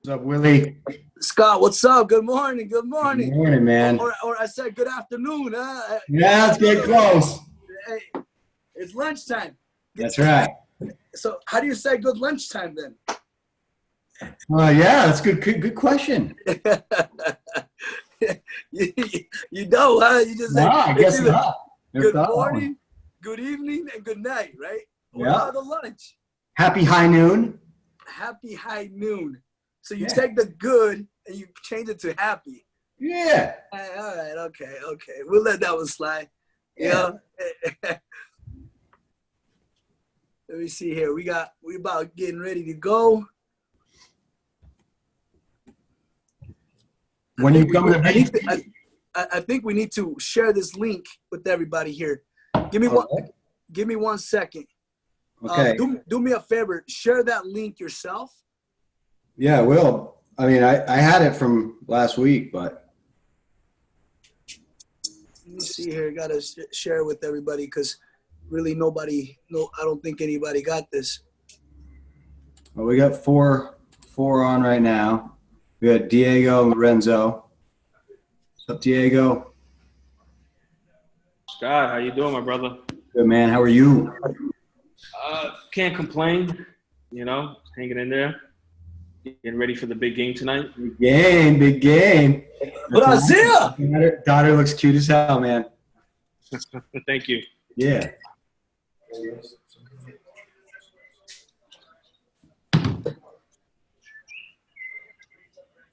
What's up, Willie? Scott, what's up? Good morning. Good morning. Good morning, man. Or I said good afternoon. Yeah, let's get close. Hey, it's lunchtime. That's right. So how do you say good lunchtime then? Yeah, that's good question. you know, huh? You just say I guess not. Good morning, good evening, and good night, right? What about the lunch? Happy high noon. Happy high noon. So you take the good and you change it to happy. Yeah. All right. Okay. We'll let that one slide. Yeah. Let me see here. We about getting ready to go. When you come to I think we need to share this link with everybody here. Give me one second. Okay. Do me a favor. Share that link yourself. Yeah, I will. I mean, I had it from last week, but. Let me see here. Got to share it with everybody because really I don't think anybody got this. Well, we got four on right now. We got Diego and Lorenzo. What's up, Diego? Scott, how you doing, my brother? Good, man. How are you? Can't complain. You know, hanging in there. Getting ready for the big game tonight. Big game. Brazil! Daughter looks cute as hell, man. Thank you. Yeah.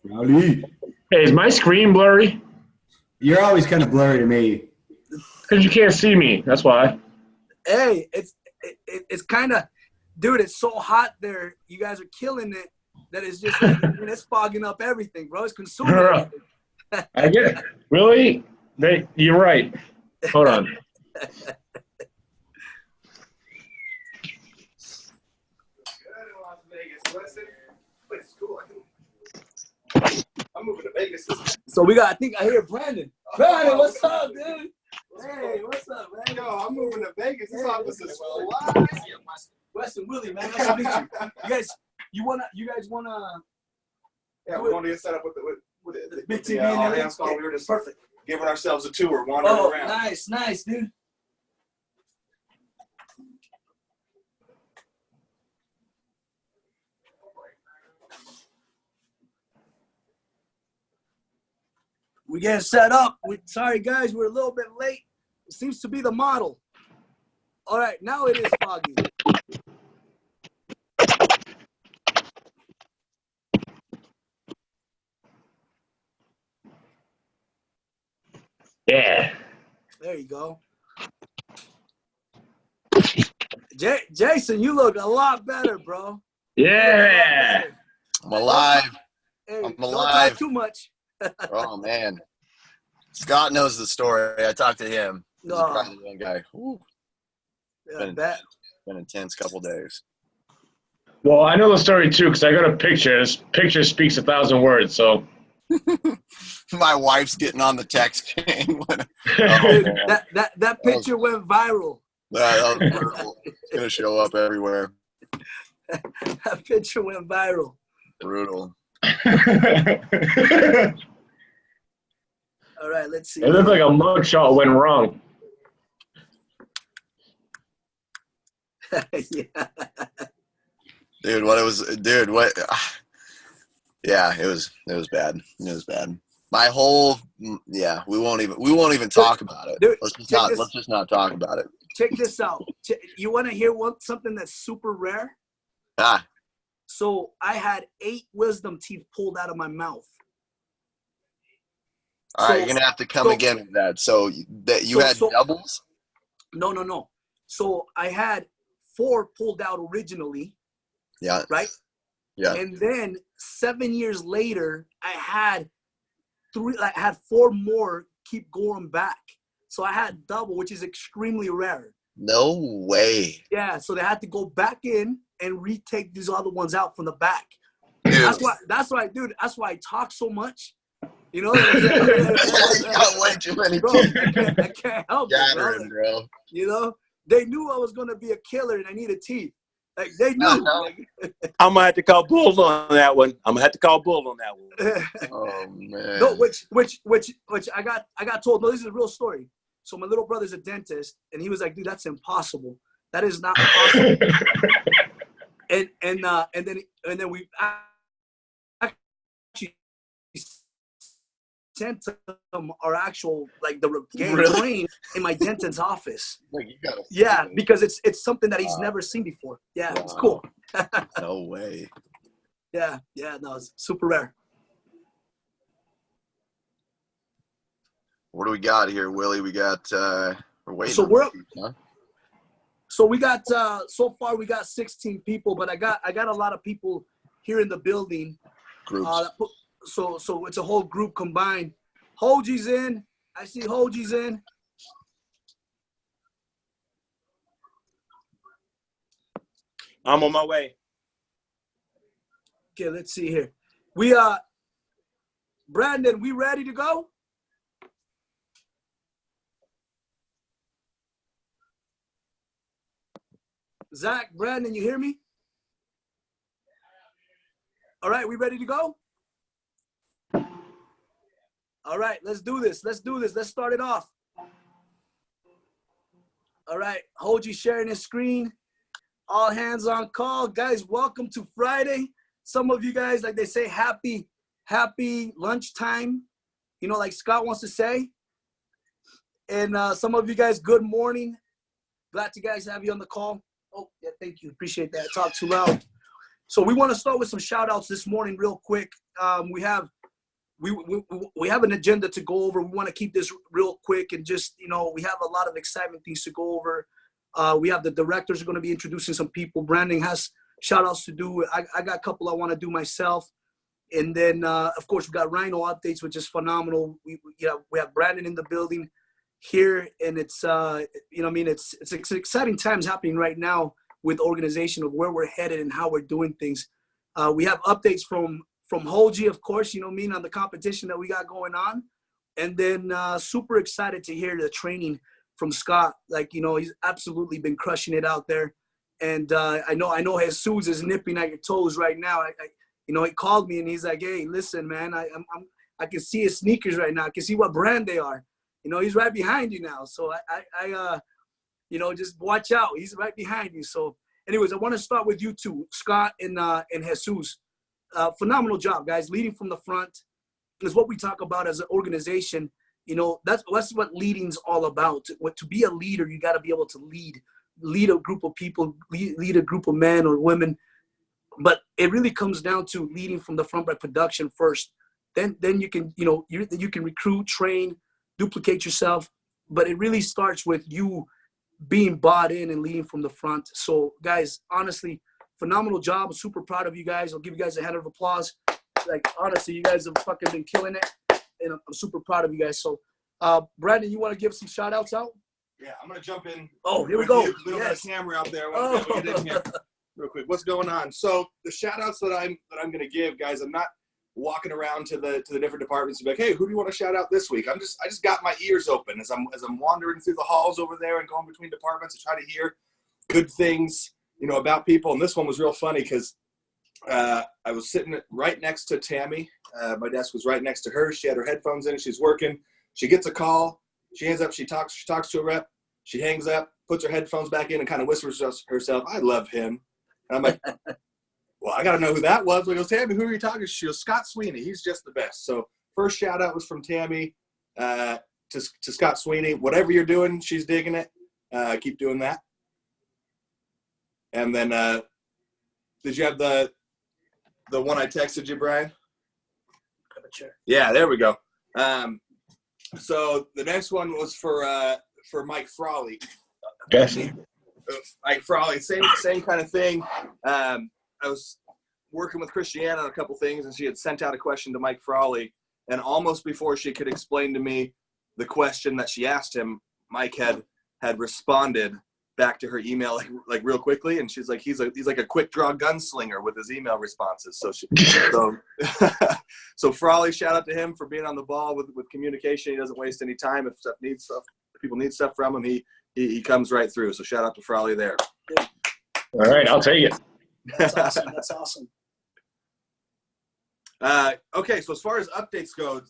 Rowdy. Hey, is my screen blurry? You're always kind of blurry to me. Because you can't see me. That's why. Hey, it's kind of, dude, it's so hot there. You guys are killing it. That is just, it's fogging up everything, bro. It's consuming everything. I get it. Really? You're right. Hold on. I'm moving to Vegas. So I think I hear Brandon. Brandon, what's up, dude? Hey, what's up, man? Yo, I'm moving to Vegas. This office is fly. Weston Willie, man. Nice to meet you. You guys wanna? Yeah, we're going to get set up with the big TV and everything. hands call. We were just Perfect. giving ourselves a tour, wandering around. Nice, dude. We getting set up. Sorry, guys, we're a little bit late. It seems to be the model. All right, now it is foggy. Yeah. There you go. Jason, you look a lot better, bro. Yeah. I'm alive. Hey, I'm don't alive. talk too much. Oh, man. Scott knows the story. I talked to him. He's No. probably the one guy. Whew. Yeah, that. Been an intense couple days. Well, I know the story too because I got a picture. This picture speaks 1,000 words. So. My wife's getting on the text chain. That picture went viral. That was brutal. It's going to show up everywhere. That picture went viral. Brutal. All right, let's see. It looked like a mugshot went wrong. Yeah. Dude, yeah, it was bad. It was bad. My whole, we won't even talk about it. Dude, let's just not talk about it. Check this out. You want to hear something that's super rare? Ah. So I had 8 wisdom teeth pulled out of my mouth. All right, you're gonna have to come again with that. So you had doubles? No. So I had 4 pulled out originally. Yeah. Right? Yeah. And then 7 years later, I had 4 more keep going back. So I had double, which is extremely rare. No way. Yeah, so they had to go back in and retake these other ones out from the back. Dude. That's why, dude. That's why I talk so much. You know, you got way too many teeth. I can't help it, bro. You know, they knew I was gonna be a killer and I needed teeth. Like they knew. Like, I'm gonna have to call Bull on that one. Oh man. no, which I got told. No, this is a real story. So my little brother's a dentist, and he was like, "Dude, that's impossible. That is not possible." and then we actually sent him our actual like the game brain in my dentist's office. Like, you gotta Yeah, because it's something that he's never seen before. Yeah, it's cool. No way. Yeah, no, it's super rare. What do we got here, Willie? We got we're waiting. So on we're- people, huh? So we got so far we got 16 people, but I got a lot of people here in the building. Groups. So it's a whole group combined. Hoji's in. I see Hoji's in. I'm on my way. Okay, let's see here. We Brandon, we ready to go? Zach, Brandon, you hear me? All right, we ready to go? All right, let's do this. Let's start it off. All right, Hoji sharing his screen. All hands on call. Guys, welcome to Friday. Some of you guys, like they say, happy lunchtime. You know, like Scott wants to say. And some of you guys, good morning. Glad to guys have you on the call. Oh, yeah, thank you. Appreciate that. Talk too loud. So we want to start with some shout outs this morning real quick. We have an agenda to go over. We want to keep this real quick and just, you know, we have a lot of exciting things to go over. We have the directors are going to be introducing some people. Brandon has shout outs to do. I got a couple I want to do myself. And then, of course, we got Rhino updates, which is phenomenal. We have Brandon in the building here, and it's it's exciting times happening right now with organization of where we're headed and how we're doing things. We have updates from Hoji, of course, on the competition that we got going on, and then super excited to hear the training from Scott. Like, he's absolutely been crushing it out there, and I know Jesus is nipping at your toes right now. He called me and he's like, "Hey, listen, man, I can see his sneakers right now. I can see what brand they are. He's right behind you now. So I just watch out. He's right behind you." So anyways, I want to start with you two, Scott and Jesus. Phenomenal job, guys. Leading from the front is what we talk about as an organization. That's what leading's all about. To be a leader, you got to be able to lead a group of people, lead a group of men or women. But it really comes down to leading from the front by production first. Then you can, you can recruit, train, duplicate yourself, but it really starts with you being bought in and leading from the front. So guys, honestly, phenomenal job. I'm super proud of you guys. I'll give you guys a hand of applause. Like, honestly, you guys have fucking been killing it, and I'm super proud of you guys. So Brandon, you want to give some shout outs out? Yeah, I'm gonna jump in. Oh, here we go. Little bit of camera out there. Oh. We'll get in here real quick. What's going on? So the shout outs that I'm gonna give, guys, I'm not walking around to the different departments and be like, "Hey, who do you want to shout out this week?" I just got my ears open as I'm wandering through the halls over there and going between departments to try to hear good things, about people. And this one was real funny because I was sitting right next to Tammy. My desk was right next to her. She had her headphones in. She's working. She gets a call. She hangs up. She talks to a rep. She hangs up, puts her headphones back in, and kind of whispers to herself, "I love him." And I'm like, "Well, I got to know who that was." I goes, "Tammy, who are you talking to?" She goes, "Scott Sweeney. He's just the best." So first shout out was from Tammy to Scott Sweeney. Whatever you're doing, she's digging it. Keep doing that. And then did you have the one I texted you, Brian? Yeah, there we go. So the next one was for Mike Frawley. Yes. Mike Frawley, same kind of thing. I was working with Christiane on a couple things, and she had sent out a question to Mike Frawley, and almost before she could explain to me the question that she asked him, Mike had responded back to her email like real quickly, and she's like, he's like a quick draw gunslinger with his email responses. So Frawley, shout out to him for being on the ball with communication. He doesn't waste any time. If people need stuff from him, he comes right through. So shout out to Frawley there. All right, I'll take it. That's awesome. That's awesome. Okay, so as far as updates go,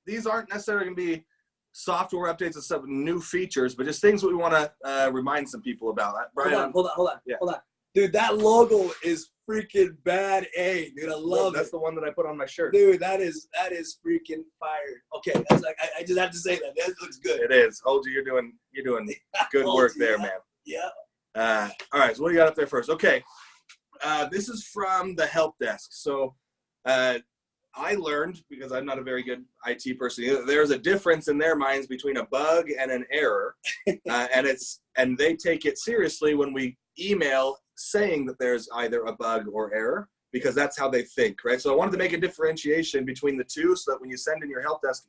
these aren't necessarily going to be software updates and some new features, but just things that we want to remind some people about. Brian, Hold on. Dude, that logo is freaking bad. A dude, I love that's it. the one that I put on my shirt. Dude, that is freaking fire. Okay, that's like I just have to say that. That looks good. It is. Hold you, you're doing good work there, man. Yeah. All right, so what do you got up there first? Okay, this is from the help desk. So I learned, because I'm not a very good IT person either, there's a difference in their minds between a bug and an error, and they take it seriously when we email saying that there's either a bug or error, because that's how they think, right? So I wanted to make a differentiation between the two so that when you send in your help desk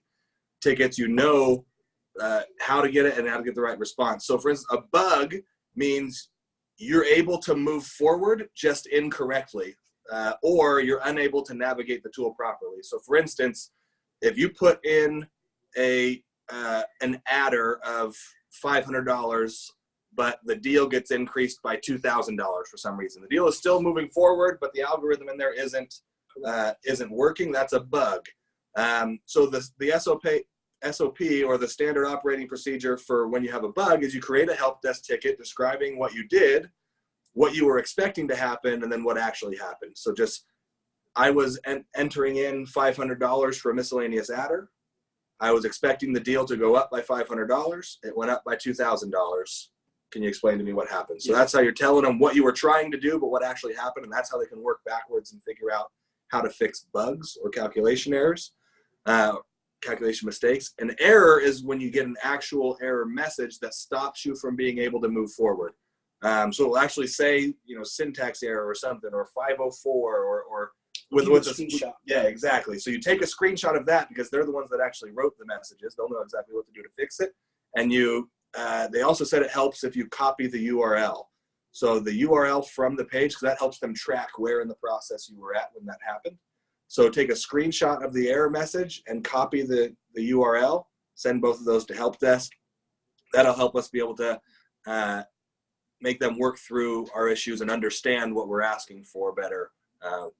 tickets, you know how to get it and how to get the right response. So for instance, a bug means you're able to move forward just incorrectly, or you're unable to navigate the tool properly. So for instance, if you put in an adder of $500, but the deal gets increased by $2,000 for some reason, the deal is still moving forward, but the algorithm in there isn't working. That's a bug. So the SOP or the standard operating procedure for when you have a bug is you create a help desk ticket describing what you did, what you were expecting to happen, and then what actually happened. So just, I was entering in $500 for a miscellaneous adder. I was expecting the deal to go up by $500. It went up by $2,000. Can you explain to me what happened? So that's how you're telling them what you were trying to do, but what actually happened, and that's how they can work backwards and figure out how to fix bugs or calculation errors, calculation mistakes. An error is when you get an actual error message that stops you from being able to move forward. So it'll actually say, syntax error or something, or 504, or with a screenshot. Yeah, exactly. So you take a screenshot of that, because they're the ones that actually wrote the messages. They'll know exactly what to do to fix it. And they also said it helps if you copy the URL. So the URL from the page, because that helps them track where in the process you were at when that happened. So take a screenshot of the error message and copy the URL, send both of those to help desk. That'll help us be able to make them work through our issues and understand what we're asking for better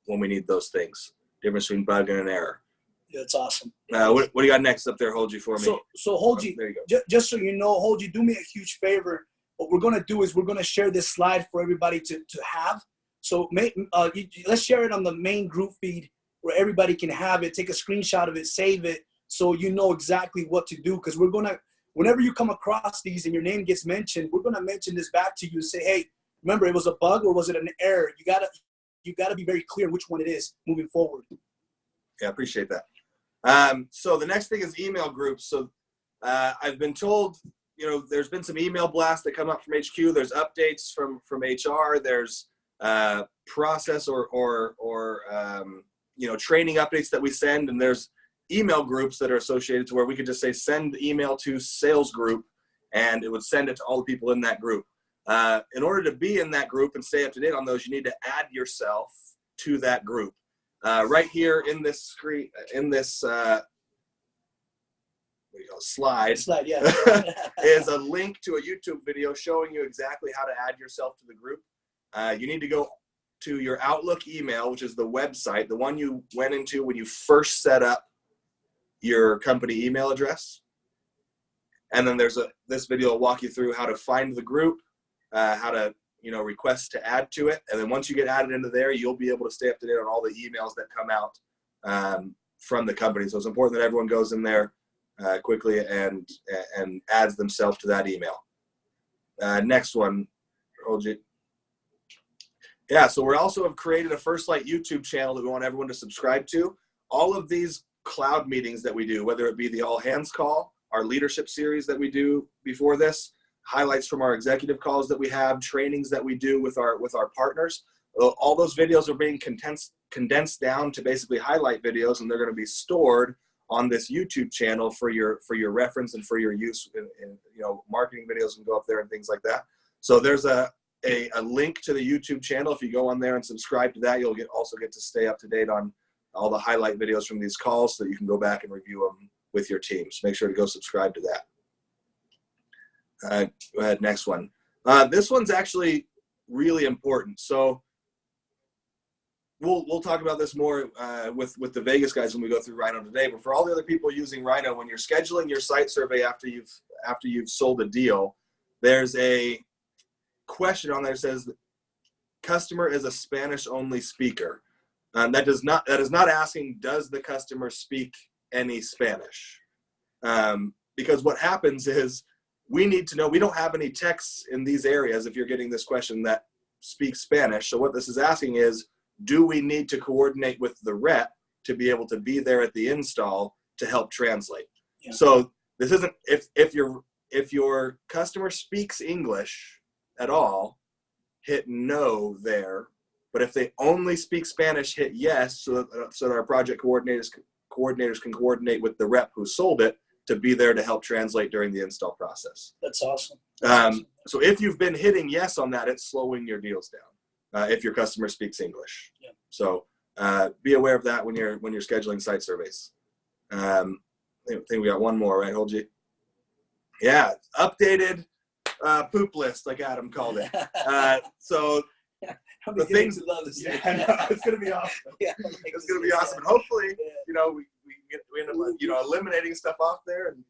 when we need those things. Difference between bug and an error. Yeah, that's awesome. What do you got next up there, Holji, for me? So Holji, there you go. Just so you know, Holji, do me a huge favor. What we're gonna do is we're gonna share this slide for everybody to have. So let's share it on the main group feed where everybody can have it. Take a screenshot of it, save it, so you know exactly what to do. Because we're gonna, whenever you come across these and your name gets mentioned, we're gonna mention this back to you and say, hey, remember, it was a bug or was it an error? You gotta be very clear which one it is moving forward. Yeah, I appreciate that. So the next thing is email groups. So I've been told, there's been some email blasts that come up from HQ. There's updates from HR. There's process or training updates that we send, and there's email groups that are associated to where we could just say send email to sales group, and it would send it to all the people in that group. In order to be in that group and stay up to date on those, you need to add yourself to that group. Right here in this screen, in this slide, yeah. is a link to a YouTube video showing you exactly how to add yourself to the group. You need to go to your Outlook email, which is the website, the one you went into when you first set up your company email address. And then this video will walk you through how to find the group, how to request to add to it. And then once you get added into there, you'll be able to stay up to date on all the emails that come out from the company. So it's important that everyone goes in there quickly and adds themselves to that email. Next one, Holji. Yeah, so we also have created a First Light YouTube channel that we want everyone to subscribe to. All of these cloud meetings that we do, whether it be the all hands call, our leadership series that we do before this, highlights from our executive calls that we have, trainings that we do with our partners, all those videos are being condensed down to basically highlight videos, and they're going to be stored on this YouTube channel for your reference and for your use in marketing videos can go up there and things like that. So there's a link to the YouTube channel. If you go on there and subscribe to that, you'll also get to stay up to date on all the highlight videos from these calls so that you can go back and review them with your teams. Make sure to go subscribe to that. Go ahead, next one. This one's actually really important. So we'll talk about this more with the Vegas guys when we go through Rhino today. But for all the other people using Rhino, when you're scheduling your site survey after you've sold a deal, there's a question on there that says customer is a Spanish only speaker. That is not asking, does the customer speak any Spanish? Because what happens is we need to know, we don't have any techs in these areas, if you're getting this question, that speak Spanish. So what this is asking is, do we need to coordinate with the rep to be able to be there at the install to help translate? Yeah. So this isn't, if your customer speaks English at all, hit no there. But if they only speak Spanish, hit yes, so that our project coordinators can coordinate with the rep who sold it to be there to help translate during the install process. That's awesome. So if you've been hitting yes on that, it's slowing your deals down if your customer speaks English. Yeah. So be aware of that when you're scheduling site surveys. I think we got one more, right, Holgi? Yeah, updated poop list, like Adam called it. So the things, yeah, I know, it's going to be awesome. Yeah, it's going to be awesome. And hopefully, we end up, eliminating stuff off there, and,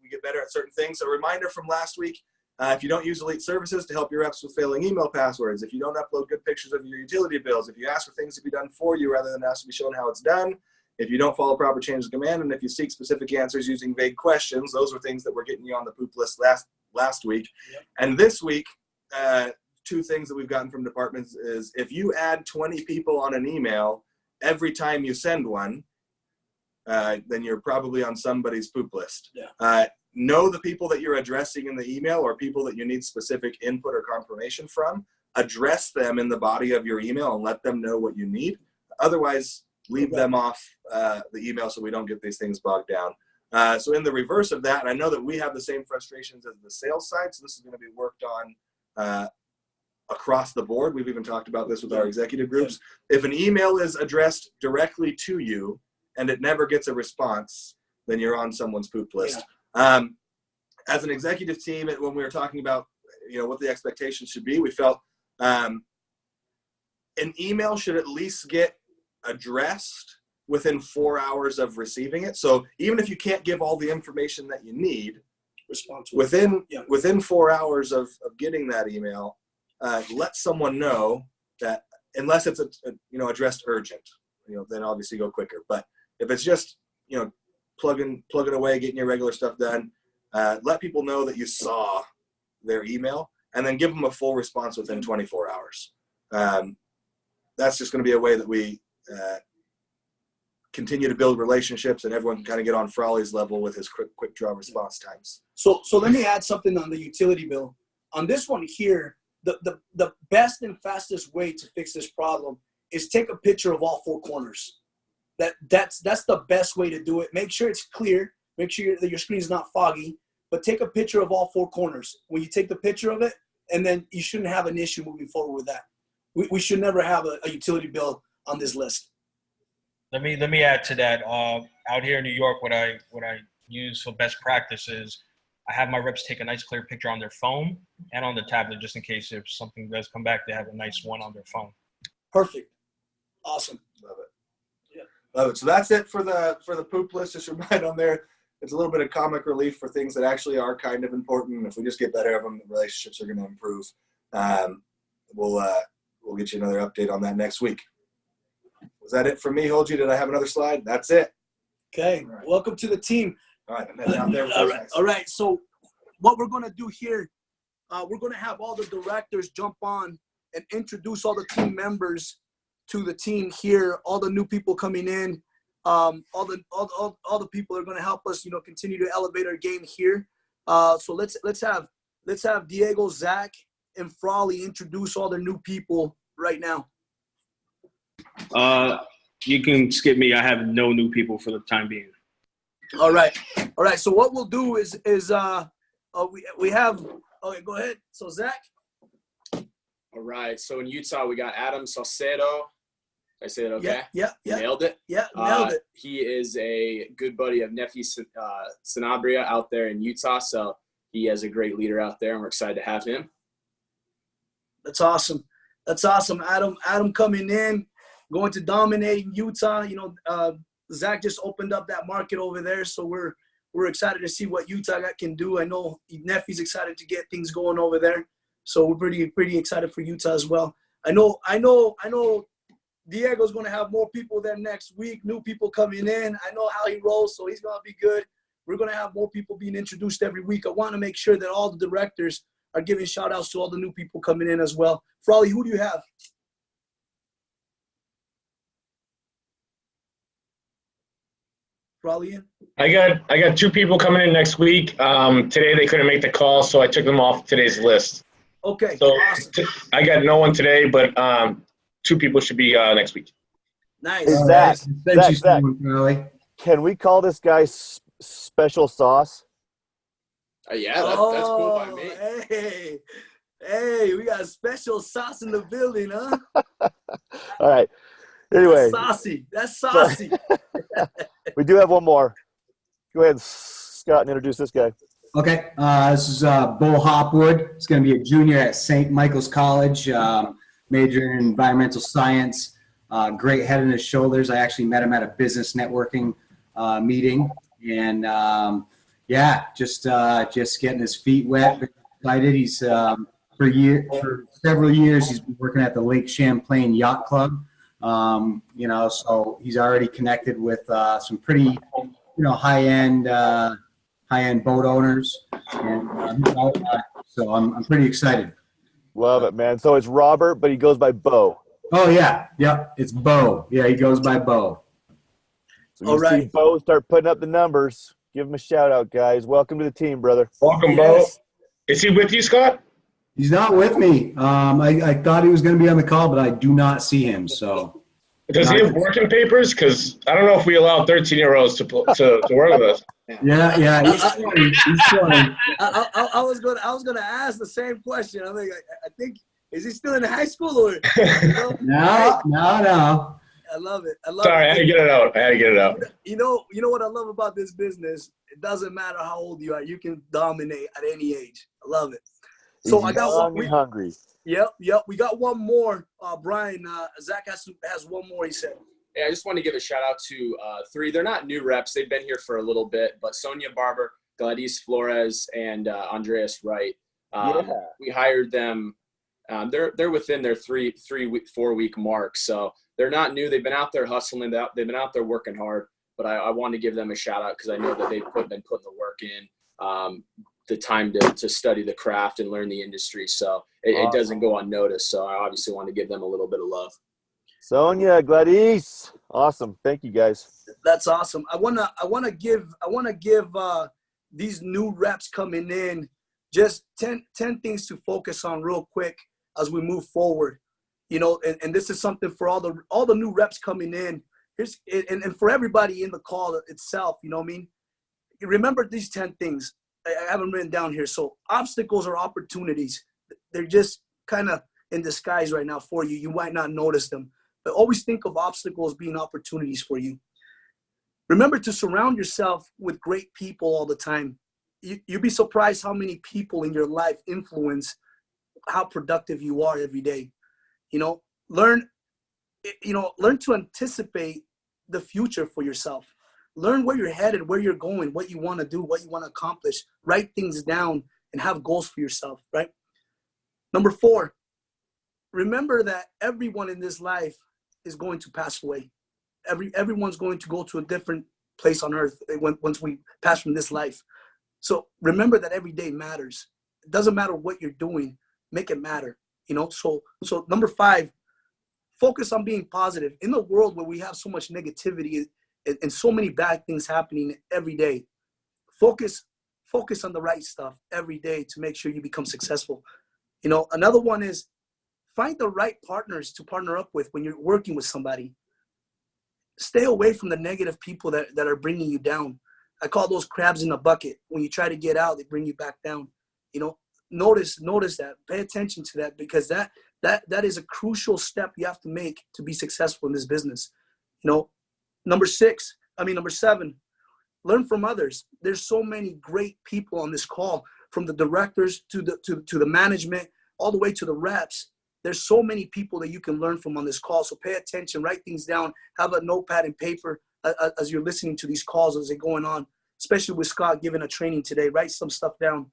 we get better at certain things. So a reminder from last week, if you don't use Elite Services to help your reps with failing email passwords, if you don't upload good pictures of your utility bills, if you ask for things to be done for you rather than ask to be shown how it's done, if you don't follow proper chains of command, and if you seek specific answers using vague questions, those were things that were getting you on the poop list last week. Yep. And this week, two things that we've gotten from departments is if you add 20 people on an email every time you send one, then you're probably on somebody's poop list. Yeah. Know the people that you're addressing in the email or people that you need specific input or confirmation from. Address them in the body of your email and let them know what you need. Otherwise, leave them off the email so we don't get these things bogged down. So in the reverse of that, and I know that we have the same frustrations as the sales side, so this is going to be worked on across the board. We've even talked about this with our executive groups. If an email is addressed directly to you and it never gets a response, then you're on someone's poop list. Yeah. As an executive team, when we were talking about what the expectations should be, we felt an email should at least get addressed within 4 hours of receiving it. So even if you can't give all the information that you need, within 4 hours of getting that email, let someone know that, unless it's addressed urgent, then obviously go quicker. But if it's just plugging away, getting your regular stuff done, let people know that you saw their email, and then give them a full response within 24 hours. That's just going to be a way that we continue to build relationships, and everyone can kind of get on Frawley's level with his quick draw response times. So let me add something on the utility bill. On this one here, the best and fastest way to fix this problem is take a picture of all four corners. That's the best way to do it. Make sure it's clear. Make sure that your screen is not foggy. But take a picture of all four corners. When you take the picture of it, and then you shouldn't have an issue moving forward with that. We should never have a utility bill on this list. Let me add to that. Out here in New York, what I use for best practice is I have my reps take a nice clear picture on their phone and on the tablet, just in case if something does come back, they have a nice one on their phone. Perfect. Awesome. Love it. Yeah. Love it. So that's it for the poop list. Just remind on there, it's a little bit of comic relief for things that actually are kind of important. If we just get better at them, the relationships are going to improve. We'll get you another update on that next week. Was that it for me, Holgi? Did I have another slide? That's it. Okay. Right. Welcome to the team. All right. I'm down there with all right. So what we're going to do here, we're going to have all the directors jump on and introduce all the team members to the team here, all the new people coming in, all the people that are going to help us, continue to elevate our game here. So let's have Diego, Zach, and Frawley introduce all the new people right now. You can skip me. I have no new people for the time being. All right. So what we'll do is we have. Okay, go ahead. So Zach. All right. So in Utah, we got Adam Salcedo. Did I say that okay? Yeah. Nailed it? Yeah, nailed it. He is a good buddy of Nephi Sanabria out there in Utah. So he has a great leader out there, and we're excited to have him. That's awesome. That's awesome. Adam coming in, going to dominate Utah. You know, Zach just opened up that market over there, so we're excited to see what Utah can do. I know Neffy's excited to get things going over there, so we're pretty excited for Utah as well. I know Diego's going to have more people there next week, new people coming in. I know how he rolls, so he's going to be good. We're going to have more people being introduced every week. I want to make sure that all the directors are giving shout-outs to all the new people coming in as well. Frawley, who do you have? Frawley in? I got 2 people coming in next week. Today they couldn't make the call, so I took them off today's list. Okay, So awesome. I got no one today, but 2 people should be next week. Nice. Hey, Zach, Thank you, Zach. Charlie. Can we call this guy Special Sauce? Yeah, that's cool by me. Hey, we got special sauce in the building, huh? All right. Anyway, That's saucy. we do have one more. Go ahead, Scott, and introduce this guy. Okay, this is Bo Hopwood. He's going to be a junior at St. Michael's College, majoring in environmental science. Great head and his shoulders. I actually met him at a business networking meeting, and just getting his feet wet. Excited. He's for several years he's been working at the Lake Champlain Yacht Club. So he's already connected with some pretty, high-end boat owners, and so I'm pretty excited. Love it, man. So it's Robert, but he goes by Bo. Oh yeah, yep, it's Bo. Yeah, he goes by Bo. So you see Bo start putting up the numbers. Give him a shout out, guys. Welcome to the team, brother. Welcome, Bo. Is he with you, Scott? He's not with me. I thought he was going to be on the call, but I do not see him. So does he have working papers? Because I don't know if we allow 13-year-olds to work with us. Yeah, he's 20. He's 20. I was gonna ask the same question. I think I think, is he still in high school or? No. I love it. Sorry, I had to get it out. You know what I love about this business? It doesn't matter how old you are. You can dominate at any age. I love it. So I got one. Hungry. Yep. We got one more. Brian, Zach has one more. He said. Yeah, I just want to give a shout out to 3. They're not new reps. They've been here for a little bit, but Sonia Barber, Gladys Flores, and Andreas Wright. We hired them. They're within their 4 week mark. So they're not new. They've been out there hustling. They've been out there working hard, but I want to give them a shout out because I know that they've been putting the work in, the time to study the craft and learn the industry. So it doesn't go unnoticed. So I obviously want to give them a little bit of love. Sonia, Gladys, awesome. Thank you, guys. That's awesome. I wanna give these new reps coming in just 10 things to focus on real quick as we move forward. And this is something for all the new reps coming in. And for everybody in the call itself, remember these 10 things. I have them written down here. So obstacles or opportunities, they're just kind of in disguise right now for you. You might not notice them, but always think of obstacles being opportunities for you. Remember to surround yourself with great people all the time. You'd be surprised how many people in your life influence how productive you are every day. Learn to anticipate the future for yourself. Learn where you're headed, where you're going, what you want to do, what you want to accomplish. Write things down and have goals for yourself, right? Number 4, remember that everyone in this life is going to pass away. Everyone's going to go to a different place on earth once we pass from this life. So remember that every day matters. It doesn't matter what you're doing, make it matter. So number 5, focus on being positive. In the world where we have so much negativity and so many bad things happening every day, focus on the right stuff every day to make sure you become successful. Another one is find the right partners to partner up with when you're working with somebody. Stay away from the negative people that are bringing you down. I call those crabs in the bucket. When you try to get out, they bring you back down. Notice that. Pay attention to that, because that is a crucial step you have to make to be successful in this business. Number 7, learn from others. There's so many great people on this call, from the directors to the management, all the way to the reps. There's so many people that you can learn from on this call. So pay attention, write things down, have a notepad and paper as you're listening to these calls as they're going on, especially with Scott giving a training today. Write some stuff down.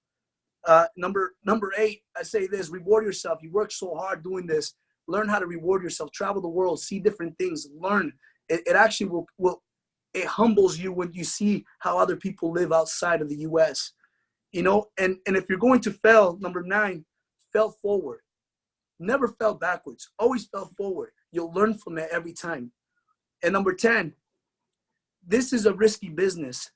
Number 8, I say this: reward yourself. You work so hard doing this. Learn how to reward yourself. Travel the world, see different things, learn. It actually will it humbles you when you see how other people live outside of the U.S. You know, and if you're going to fail, number 9, fail forward. Never fell backwards. Always fell forward. You'll learn from it every time. And number 10, this is a risky business.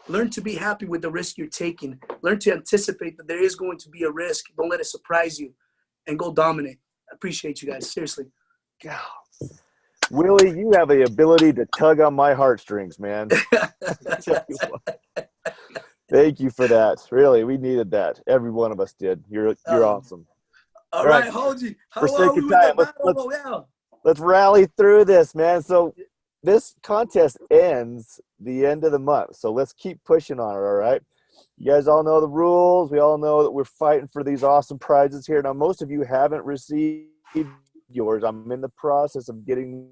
Learn to be happy with the risk you're taking. Learn to anticipate that there is going to be a risk. Don't let it surprise you, and go dominate. I appreciate you guys. Seriously. God. Willie, you have the ability to tug on my heartstrings, man. Thank you for that. Really, we needed that. Every one of us did. You're awesome. All right, Hoji. How for are sake we of with time, the battle royale? let's rally through this, man. So this contest ends the end of the month. So let's keep pushing on it, all right? You guys all know the rules. We all know that we're fighting for these awesome prizes here. Now, most of you haven't received yours. I'm in the process of getting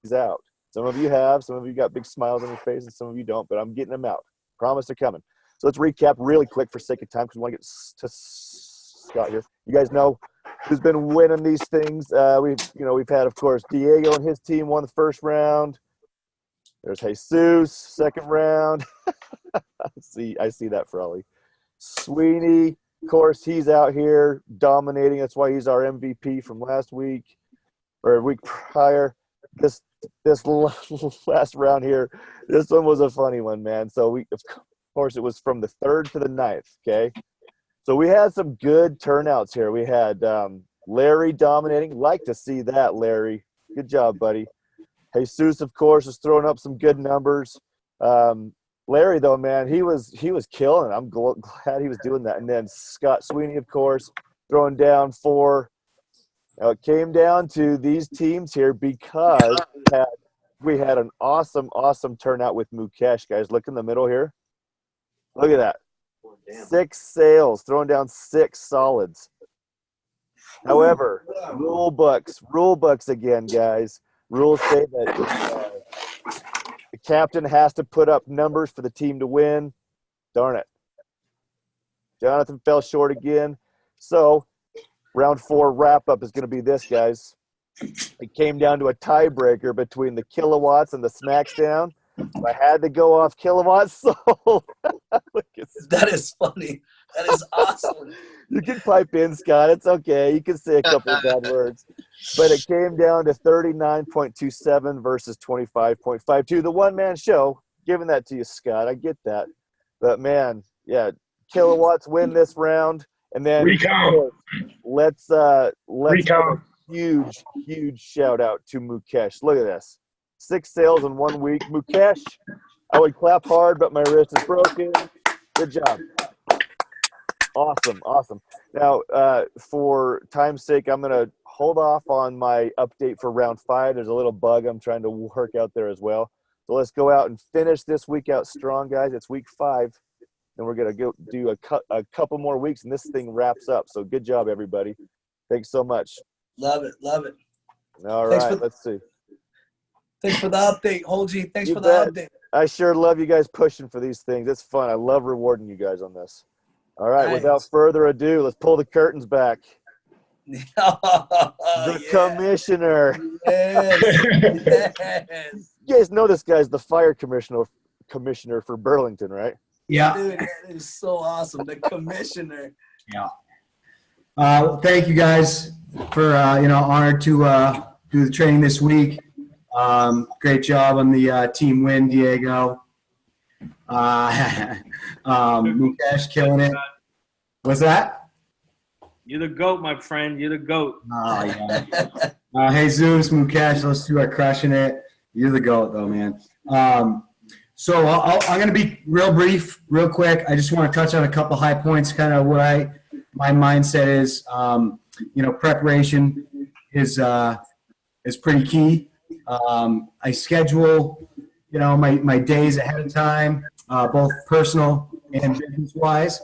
these out. Some of you have. Some of you got big smiles on your face, and some of you don't, but I'm getting them out. Promise they're coming. So let's recap really quick for sake of time because we want to get to Scott here. You guys know who's been winning these things. We've had, of course, Diego and his team won the first round. There's Jesus, second round. I see that, Frolly. Sweeney, of course, he's out here dominating. That's why he's our MVP from last week or a week prior. This last round here, this one was a funny one, man. So of course, it was from the 3rd to the 9th. Okay, so we had some good turnouts here. We had Larry dominating. Like to see that, Larry. Good job, buddy. Jesus, of course, is throwing up some good numbers. Larry, though, man, he was killing it. I'm glad he was doing that. And then Scott Sweeney, of course, throwing down 4. Now, it came down to these teams here because we had an awesome turnout with Mukesh, guys. Look in the middle here. Look at that. 6 sales, throwing down 6 solids. However, rule books again, guys. Rules say that the captain has to put up numbers for the team to win. Darn it. Jonathan fell short again. So round 4 wrap-up is going to be this, guys. It came down to a tiebreaker between the kilowatts and the Smackdown. I had to go off kilowatts, so that is funny. That is awesome. You can pipe in, Scott. It's okay. You can say a couple of bad words. But it came down to 39.27 versus 25.52. The one-man show. Giving that to you, Scott. I get that. But, man, yeah, kilowatts win this round. And then let's Recount. Huge shout-out to Mukesh. Look at this. 6 sales in 1 week. Mukesh, I would clap hard, but my wrist is broken. Good job. Awesome. Now, for time's sake, I'm going to hold off on my update for round 5. There's a little bug I'm trying to work out there as well. So let's go out and finish this week out strong, guys. It's week 5. Then we're going to go do a couple more weeks, and this thing wraps up. So good job, everybody. Thanks so much. Love it. All right, let's see. Thanks for the update, Holgi. Thanks for the update. I sure love you guys pushing for these things. It's fun. I love rewarding you guys on this. All right, without further ado, let's pull the curtains back. The commissioner. Yes. You guys know this guy's the fire commissioner for Burlington, right? Yeah. Dude, that is so awesome. The commissioner. Yeah. Thank you guys for honored to do the training this week. Great job on the team win, Diego. Mukesh killing it. What's that? You're the GOAT, my friend. You're the GOAT. Oh, yeah. Jesus, Mukesh, those two are crushing it. You're the GOAT, though, man. So I'm going to be real brief, real quick. I just want to touch on a couple high points, kind of what my mindset is. Preparation is pretty key. I schedule, my days ahead of time, both personal and business-wise.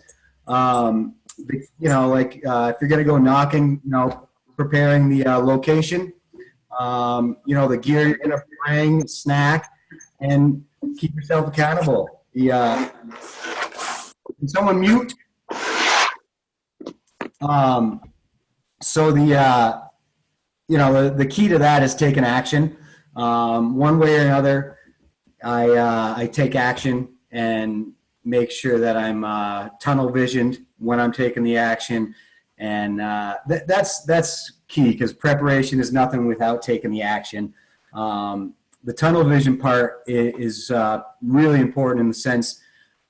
If you're gonna go knocking, preparing the location, the gear you're gonna bring, snack, and keep yourself accountable. Can someone mute? The key to that is taking action. One way or another, I take action and make sure that I'm tunnel visioned when I'm taking the action, and that's key, because preparation is nothing without taking the action. The tunnel vision part is really important in the sense,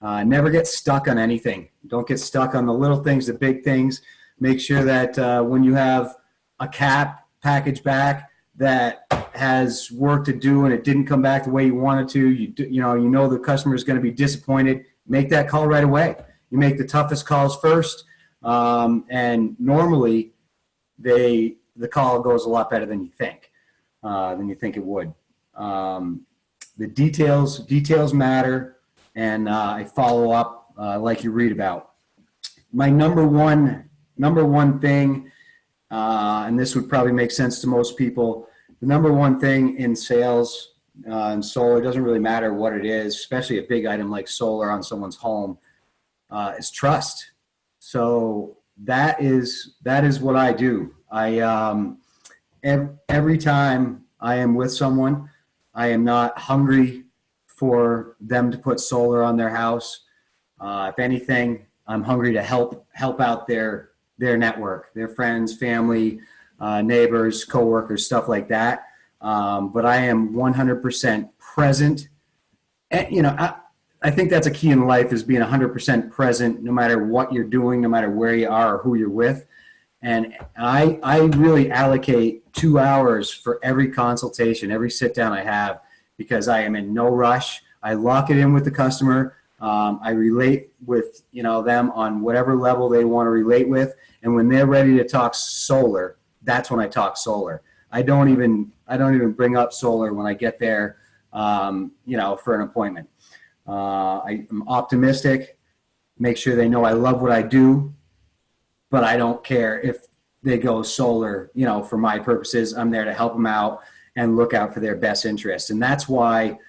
never get stuck on anything. Don't get stuck on the little things, the big things. Make sure that when you have a cap package back that has work to do and it didn't come back the way you wanted to, you know the customer is going to be disappointed. Make that call right away. You make the toughest calls first, and normally the call goes a lot better than you think it would. The details matter, and I follow up like you read about. My number one thing, and this would probably make sense to most people, the number one thing in sales and solar, doesn't really matter what it is, especially a big item like solar on someone's home, is trust. So that is what I do. Every time I am with someone, I am not hungry for them to put solar on their house. If anything, I'm hungry to help out their network, their friends, family, neighbors, coworkers, stuff like that. But I am 100% present. And, I think that's a key in life, is being 100% present, no matter what you're doing, no matter where you are or who you're with. And I really allocate 2 hours for every consultation, every sit down I have, because I am in no rush. I lock it in with the customer. I relate with them on whatever level they want to relate with. And when they're ready to talk solar, that's when I talk solar. I don't even bring up solar when I get there, for an appointment. I'm optimistic, make sure they know I love what I do, but I don't care if they go solar, for my purposes. I'm there to help them out and look out for their best interest. And that's why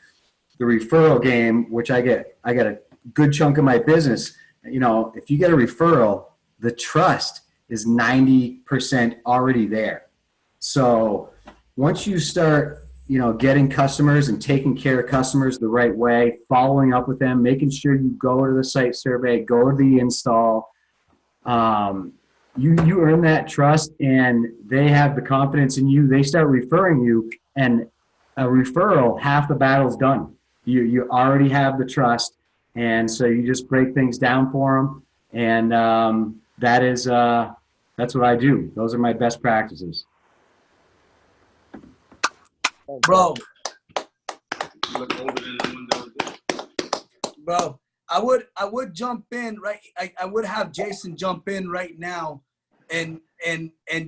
the referral game, which I get a good chunk of my business, if you get a referral, the trust is 90% already there. So once you start, getting customers and taking care of customers the right way, following up with them, making sure you go to the site survey, go to the install, you earn that trust, and they have the confidence in you. They start referring you, and a referral, half the battle's done. You already have the trust, and so you just break things down for them, and that's what I do. Those are my best practices. Bro, I would jump in, right? I would have Jason jump in right now and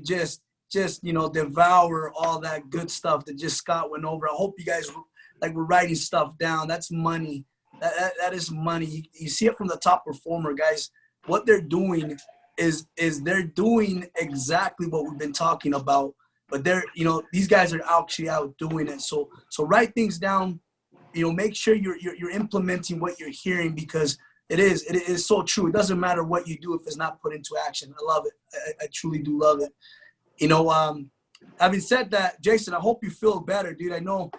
just devour all that good stuff that just Scott went over. I hope you guys were writing stuff down. That's money. That is money. You see it from the top performer, guys. What they're doing is they're doing exactly what we've been talking about. But these guys are actually out doing it. So write things down. Make sure you're implementing what you're hearing, because it is so true. It doesn't matter what you do if it's not put into action. I love it. I truly do love it. Having said that, Jason, I hope you feel better, dude. I know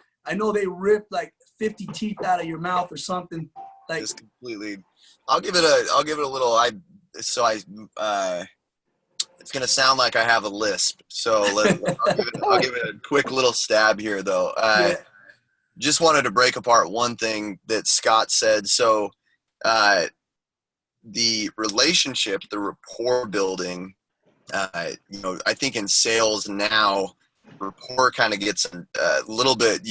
they ripped like 50 teeth out of your mouth or something. Just completely. I'll give it a little. It's gonna sound like I have a lisp, so I'll give it a quick little stab here, though. Just wanted to break apart one thing that Scott said. So, the relationship, the rapport building. I think in sales now, rapport kind of gets a little bit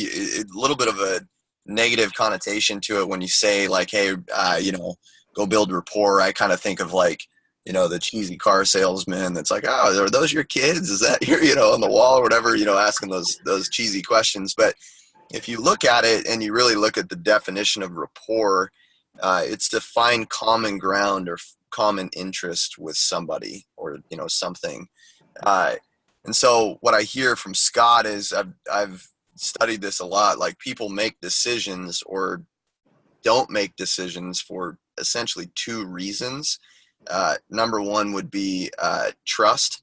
of a negative connotation to it when you say like, hey, go build rapport. I kind of think of like, the cheesy car salesman that's like, oh, are those your kids? Is that your, on the wall or whatever, asking those cheesy questions. But if you look at it and you really look at the definition of rapport, it's to find common ground or common interest with somebody or, you know, something. And so what I hear from Scott is I've studied this a lot. Like, people make decisions or don't make decisions for essentially two reasons. Number one would be trust.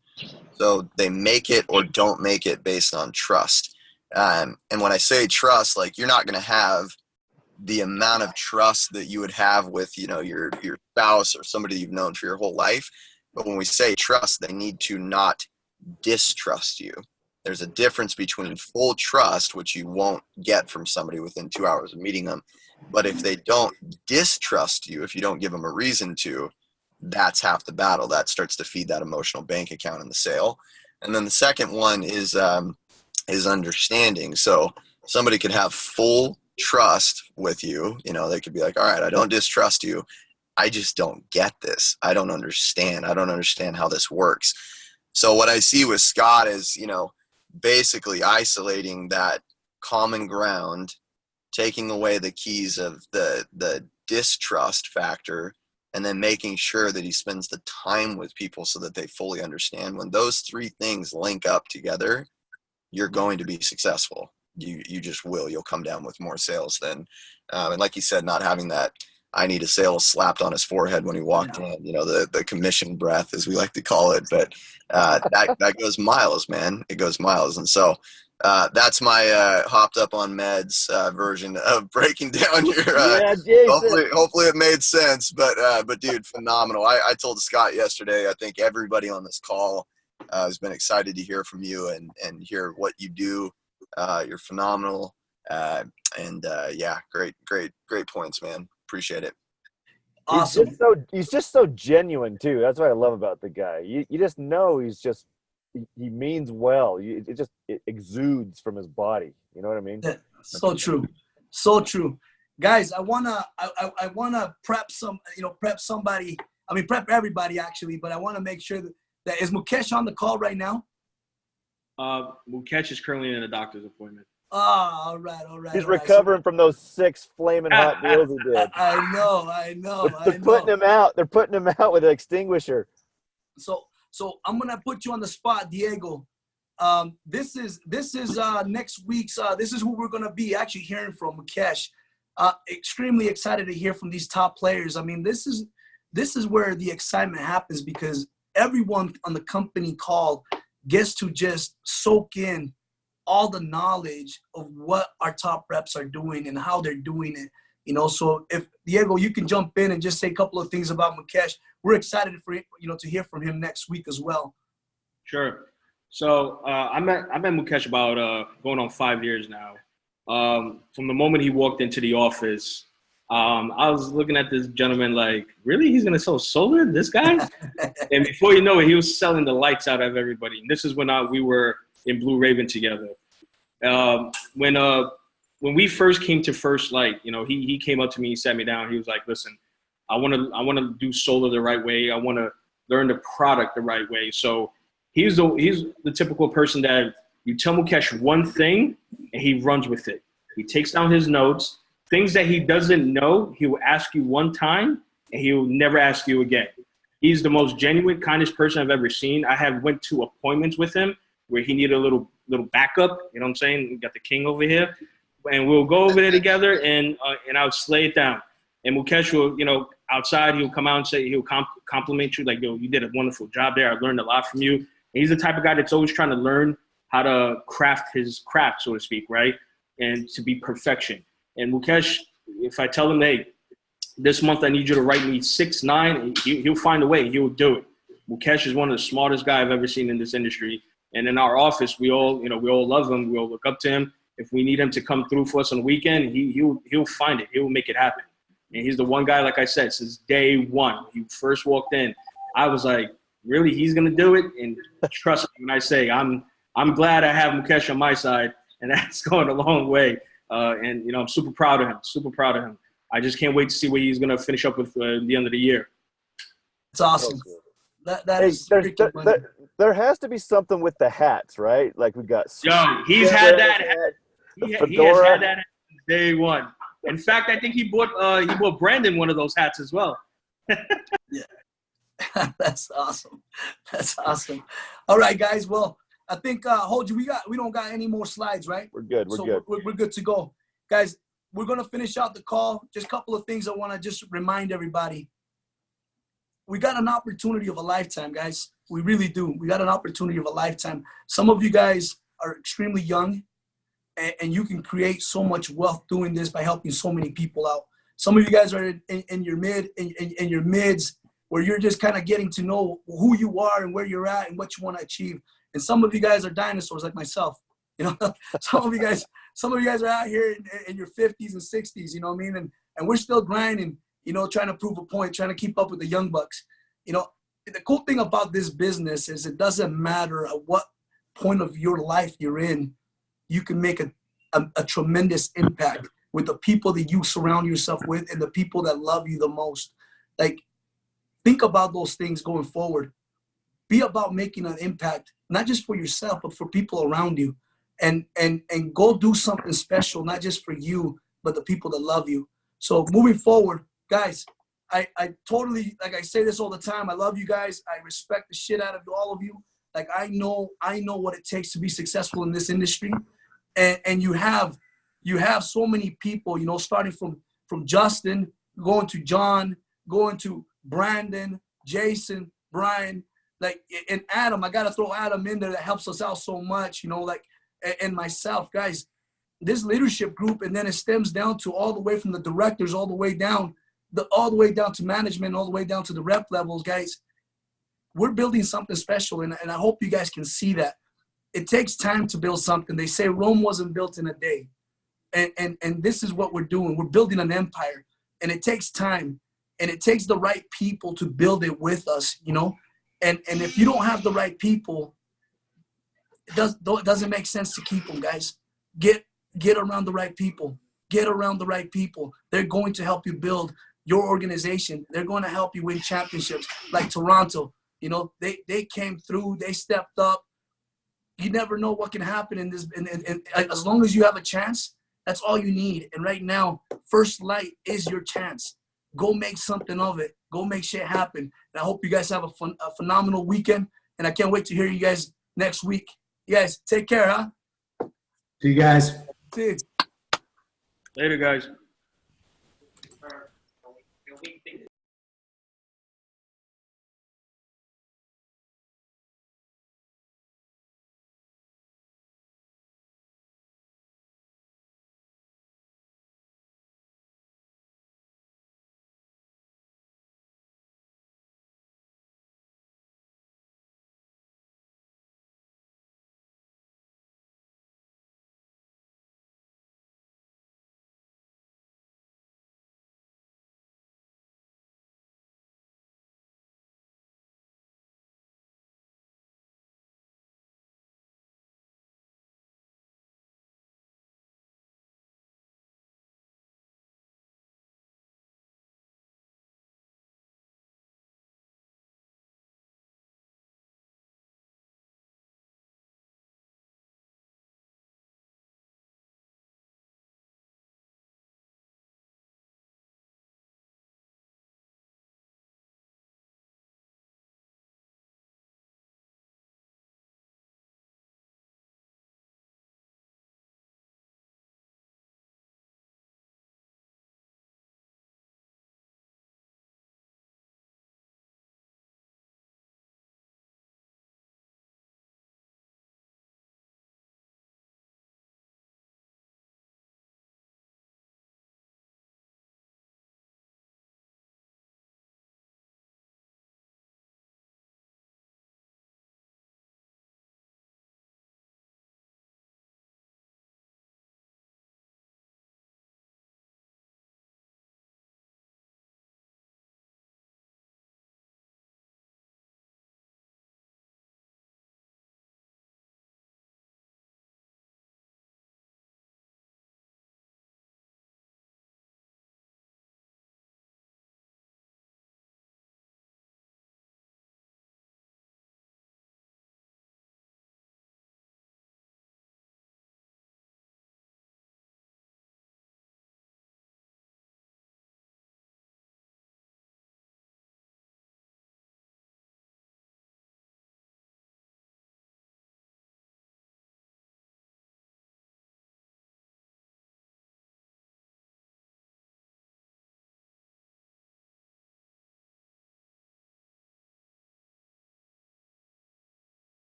So they make it or don't make it based on trust. And when I say trust, like, you're not going to have the amount of trust that you would have with, you know, your spouse or somebody you've known for your whole life. But when we say trust, they need to not distrust you. There's a difference between full trust, which you won't get from somebody within 2 hours of meeting them. But if they don't distrust you, if you don't give them a reason to, that's half the battle. That starts to feed that emotional bank account in the sale. And then the second one is understanding. So somebody could have full trust with you. You know, they could be like, all right, I don't distrust you. I just don't get this. I don't understand. I don't understand how this works. So what I see with Scott is, you know, basically isolating that common ground, taking away the keys of the distrust factor, and then making sure that he spends the time with people so that they fully understand. When those three things link up together, you're going to be successful. You just will. You'll come down with more sales then. And like you said, not having that "I need a sale" slapped on his forehead when he walked in, you know, the commission breath, as we like to call it. But that goes miles, man. It goes miles. And so that's my hopped up on meds version of breaking down your hopefully it made sense. But dude, phenomenal. I told Scott yesterday, I think everybody on this call has been excited to hear from you and hear what you do. You're phenomenal. Yeah, great points, man. Appreciate it. Awesome. He's just so genuine too. That's what I love about the guy. You just know he means well. It exudes from his body. You know what I mean? Yeah, so true. So true. Guys, I wanna prep somebody. I mean, prep everybody actually, but I want to make sure that is Mukesh on the call right now? Mukesh is currently in a doctor's appointment. Oh, all right. He's recovering from those 6 flaming hot deals he did. I know. They're putting him out. They're putting him out with an extinguisher. So I'm gonna put you on the spot, Diego. This is next week's. This is who we're gonna be actually hearing from, Mukesh. Extremely excited to hear from these top players. I mean, this is where the excitement happens, because everyone on the company call gets to just soak in all the knowledge of what our top reps are doing and how they're doing it. You know, so if Diego, you can jump in and just say a couple of things about Mukesh. We're excited for to hear from him next week as well. Sure. So I met Mukesh about going on 5 years now. From the moment he walked into the office, I was looking at this gentleman like, really? He's going to sell solar, this guy? And before you know it, he was selling the lights out of everybody. And this is when we were in Blue Raven together. When we first came to First Light, you know, he came up to me, he sat me down. He was like, listen, I want to do solar the right way. I want to learn the product the right way. So he's the typical person that you tell Mukesh one thing and he runs with it. He takes down his notes. Things that he doesn't know, he will ask you one time and he will never ask you again. He's the most genuine, kindest person I've ever seen. I have went to appointments with him where he needed a little backup. You know what I'm saying? We got the king over here. And we'll go over there together and I'll slay it down. And Mukesh will, you know, outside, he'll come out and say, he'll compliment you like, yo, you did a wonderful job there. I learned a lot from you. And he's the type of guy that's always trying to learn how to craft his craft, so to speak, right? And to be perfection. And Mukesh, if I tell him, hey, this month I need you to write me 6-9, he'll find a way. He'll do it. Mukesh is one of the smartest guys I've ever seen in this industry. And in our office, we all love him. We all look up to him. If we need him to come through for us on the weekend, he'll find it. He'll make it happen. And he's the one guy, like I said, since day one. He first walked in, I was like, really, he's gonna do it? And trust me when I say I'm glad I have Mukesh on my side, and that's going a long way. And you know, I'm super proud of him. Super proud of him. I just can't wait to see what he's gonna finish up with the end of the year. It's awesome. There has to be something with the hats, right? Like we got. Yo, he's had that hat. He has had that hat since day one. In fact, I think he bought Brandon one of those hats as well. Yeah. That's awesome. That's awesome. All right, guys. Well, I think Hoji, we don't got any more slides, right? We're good. We're good. We're good to go, guys. We're gonna finish out the call. Just a couple of things I want to just remind everybody. We got an opportunity of a lifetime, guys. We really do. We got an opportunity of a lifetime. Some of you guys are extremely young, and you can create so much wealth doing this by helping so many people out. Some of you guys are in your mids, where you're just kind of getting to know who you are and where you're at and what you want to achieve. And some of you guys are dinosaurs like myself. You know, some of you guys are out here in your 50s and 60s, you know what I mean? And we're still grinding, you know, trying to prove a point, trying to keep up with the young bucks. You know, the cool thing about this business is it doesn't matter at what point of your life you're in, you can make a tremendous impact with the people that you surround yourself with and the people that love you the most. Like, think about those things going forward. Be about making an impact, not just for yourself, but for people around you. And go do something special, not just for you, but the people that love you. So moving forward, guys, I totally, like I say this all the time, I love you guys. I respect the shit out of all of you. Like, I know what it takes to be successful in this industry. And you have so many people, you know, starting from Justin, going to John, going to Brandon, Jason, Brian, like, and Adam. I got to throw Adam in there that helps us out so much, you know, like, and myself, guys, this leadership group, and then it stems down to all the way from the directors, all the way down to management, all the way down to the rep levels, guys. We're building something special, and I hope you guys can see that. It takes time to build something. They say Rome wasn't built in a day. And this is what we're doing. We're building an empire, and it takes time, and it takes the right people to build it with us, you know? And if you don't have the right people, it doesn't make sense to keep them, guys. Get around the right people. Get around the right people. They're going to help you build your organization. They're going to help you win championships like Toronto. You know, they came through. They stepped up. You never know what can happen in this. And as long as you have a chance, that's all you need. And right now, First Light is your chance. Go make something of it. Go make shit happen. And I hope you guys have a phenomenal weekend. And I can't wait to hear you guys next week. You guys, take care, huh? See you guys. See you. Later, guys.